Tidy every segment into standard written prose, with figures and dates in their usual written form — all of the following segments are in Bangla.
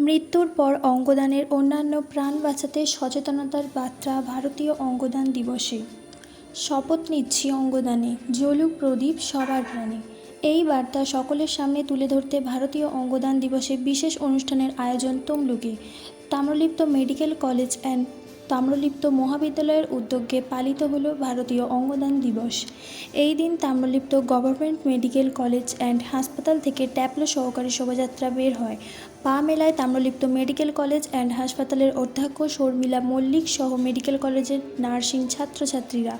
মৃত্যুর পর অঙ্গদানের অন্যান্য প্রাণ বাঁচাতে সচেতনতার বার্তা ভারতীয় অঙ্গদান দিবসে। শপথ নিচ্ছি অঙ্গদানে, জ্বলুক প্রদীপ সবার প্রাণে। এই বার্তা সকলের সামনে তুলে ধরতে ভারতীয় অঙ্গদান দিবসে বিশেষ অনুষ্ঠানের আয়োজন তমলুকে Tamralipta medical college and Tamralipta মহাবিদ্যালয়ের উদ্যোগে পালিত হল ভারতীয় অঙ্গদান দিবস। এই দিন Tamralipta government medical college and হাসপাতাল থেকে ট্যাবলো সহকারী শোভাযাত্রা বের হয়। পা মেলায় তাম্রলিপ্ত মেডিকেল কলেজ অ্যান্ড হাসপাতালের অধ্যক্ষ শর্মিলা মল্লিক সহ মেডিকেল কলেজের নার্সিং ছাত্রছাত্রীরা।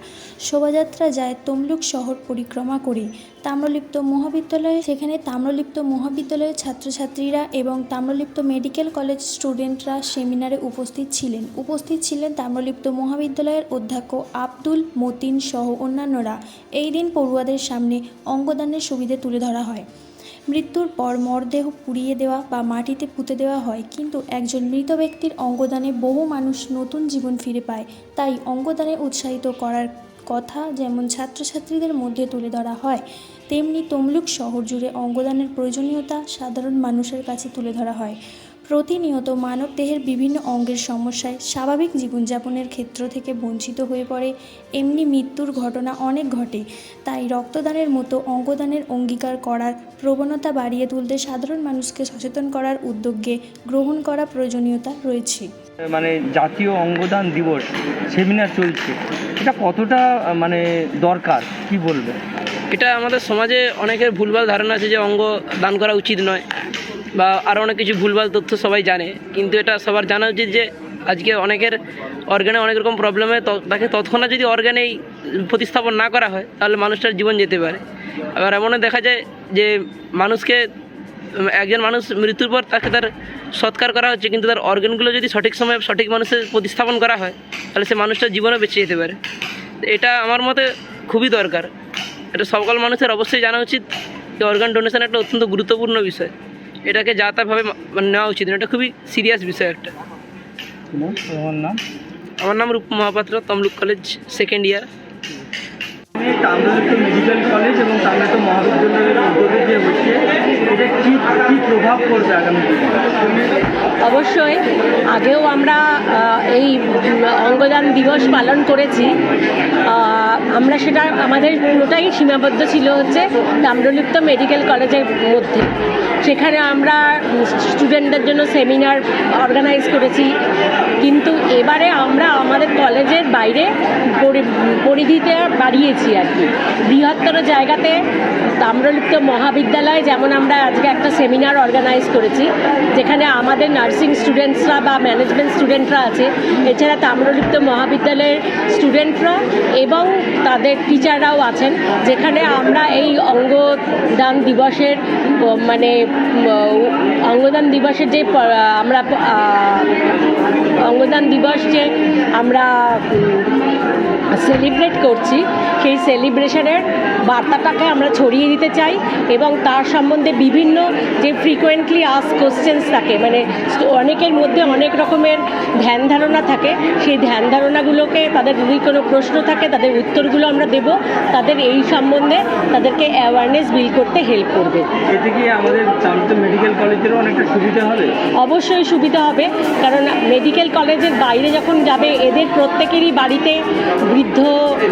শোভাযাত্রা যায় তমলুক শহর পরিক্রমা করে তাম্রলিপ্ত মহাবিদ্যালয়ে। সেখানে তাম্রলিপ্ত মহাবিদ্যালয়ের ছাত্রছাত্রীরা এবং তাম্রলিপ্ত মেডিকেল কলেজ স্টুডেন্টরা সেমিনারে উপস্থিত ছিলেন তাম্রলিপ্ত মহাবিদ্যালয়ের অধ্যক্ষ আব্দুল মতিন সহ অন্যান্যরা। এই দিন পড়ুয়াদের সামনে অঙ্গদানের সুবিধে তুলে ধরা হয়। মৃত্যুর পর মরদেহ পুড়িয়ে দেওয়া বা মাটিতে পুঁতে দেওয়া হয়, কিন্তু একজন মৃত ব্যক্তির অঙ্গদানে বহু মানুষ নতুন জীবন ফিরে পায়। তাই অঙ্গদানে উৎসাহিত করার কথা যেমন ছাত্রছাত্রীদের মধ্যে তুলে ধরা হয়, তেমনি তমলুক শহর জুড়ে অঙ্গদানের প্রয়োজনীয়তা সাধারণ মানুষের কাছে তুলে ধরা হয়। প্রতিনিয়ত মানবদেহের বিভিন্ন অঙ্গের সমস্যায় স্বাভাবিক জীবনযাপনের ক্ষেত্র থেকে বঞ্চিত হয়ে পড়ে, এমনি মৃত্যুর ঘটনা অনেক ঘটে। তাই রক্তদানের মতো অঙ্গদানের অঙ্গীকার করার প্রবণতা বাড়িয়ে তুলতে সাধারণ মানুষকে সচেতন করার উদ্যোগে গ্রহণ করা প্রয়োজনীয়তা রয়েছে। জাতীয় অঙ্গদান দিবস সেমিনার চলছে, এটা কতটা দরকার কি বলবে? এটা আমাদের সমাজে অনেকের ভুলভাল ধারণা আছে যে অঙ্গ দান করা উচিত নয়, বা আরও অনেক কিছু ভুলভাল তথ্য সবাই জানে, কিন্তু এটা সবার জানা উচিত যে আজকে অনেকের অর্গানে অনেক রকম প্রবলেমে তাকে তৎক্ষণাৎ যদি অর্গানেই প্রতিস্থাপন না করা হয় তাহলে মানুষটার জীবন যেতে পারে। আবার এমনও দেখা যায় যে একজন মানুষ মৃত্যুর পর তাকে তার সৎকার করা হচ্ছে, কিন্তু তার অর্গানগুলো যদি সঠিক সময়ে সঠিক মানুষের প্রতিস্থাপন করা হয় তাহলে সে মানুষটার জীবনও বেঁচে যেতে পারে। এটা আমার মতে খুবই দরকার। এটা সকল মানুষের অবশ্যই জানা উচিত যে অর্গান ডোনেশন একটা অত্যন্ত গুরুত্বপূর্ণ বিষয়। এটাকে যা তাভাবে নেওয়া উচিত, এটা খুবই সিরিয়াস বিষয় একটা। আমার নাম Rup Mahapatra, Tamluk college second year. Tamralipta medical college এবং তাম্রলিপ্ত মহাবিদ্যালয়ের উদ্যোগে যে হচ্ছে, এটা কি প্রভাব পড়বে আগামী দিনে? অবশ্যই আগেও আমরা এই অঙ্গদান দিবস পালন করেছি। আমরা সেটা আমাদের পুরোটাই সীমাবদ্ধ ছিল হচ্ছে তাম্রলিপ্ত মেডিকেল কলেজের মধ্যে। সেখানে আমরা স্টুডেন্টদের জন্য সেমিনার অর্গানাইজ করেছি, কিন্তু এবারে আমরা আমাদের কলেজের বাইরে পরিধিতে বাড়িয়েছি আর কি। বৃহত্তর জায়গাতে তাম্রলিপ্ত মহাবিদ্যালয়ে যেমন আমরা আজকে একটা সেমিনার অর্গানাইজ করেছি, যেখানে আমাদের নার্সিং স্টুডেন্টসরা বা ম্যানেজমেন্ট স্টুডেন্টরা আছে, এছাড়া তাম্রলিপ্ত মহাবিদ্যালয়ের স্টুডেন্টরা এবং তাদের টিচাররাও আছেন, যেখানে আমরা এই অঙ্গদান দিবসের অঙ্গদান দিবসের যে অঙ্গদান দিবস যে আমরা সেলিব্রেট করছি, সেই সেলিব্রেশনের বার্তাটাকে আমরা ছড়িয়ে দিতে চাই এবং তার সম্বন্ধে বিভিন্ন যে ফ্রিকোয়েন্টলি আস্ক কোশ্চেন্স থাকে, অনেকের মধ্যে অনেক রকমের ধ্যান ধারণা থাকে, সেই ধ্যান ধারণাগুলোকে তাদের যদি কোনো প্রশ্ন থাকে তাদের উত্তরগুলো আমরা দেব, তাদের এই সম্বন্ধে তাদেরকে অ্যাওয়ারনেস বিল্ড করতে হেল্প করবে। এতে কি আমাদের তাম্রলিপ্ত মেডিকেল কলেজেরও অনেকটা সুবিধা হবে? অবশ্যই সুবিধা হবে, কারণ মেডিকেল কলেজের বাইরে যখন যাবে এদের প্রত্যেকেরই বাড়িতে বৃদ্ধ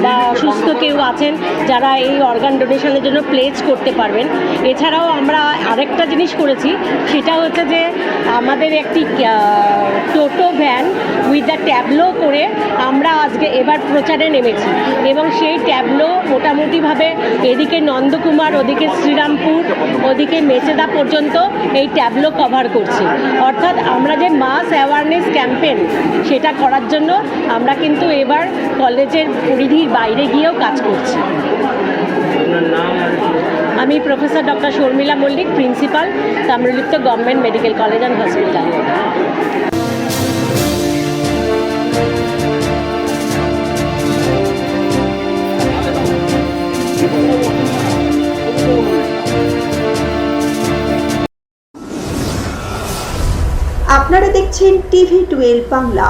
বা অসুস্থ কেউ আছেন যারা এই অর্গান ডোনেশনের জন্য প্লেজ করতে পারবেন। এছাড়াও আমরা আরেকটা জিনিস করেছি, সেটা হচ্ছে যে আমাদের একটি টোটো ভ্যান উইথ দ্য ট্যাবলো করে আমরা আজকে এবার প্রচারে নেমেছি, এবং সেই ট্যাবলো মোটামুটিভাবে এদিকে নন্দকুমার, ওদিকে শ্রীরামপুর, ওদিকে মেচেদা পর্যন্ত এই ট্যাবলো কভার করছি। অর্থাৎ আমরা যে মাস অ্যাওয়ারনেস ক্যাম্পেন সেটা করার জন্য আমরা কিন্তু এবার কলেজের পরিধির বাইরে গিয়েও কাজ করছি। আমি professor doctor Sharmila Mallik, principal, Tamralipta government medical college and hospital. আপনারা দেখছেন TV12 বাংলা।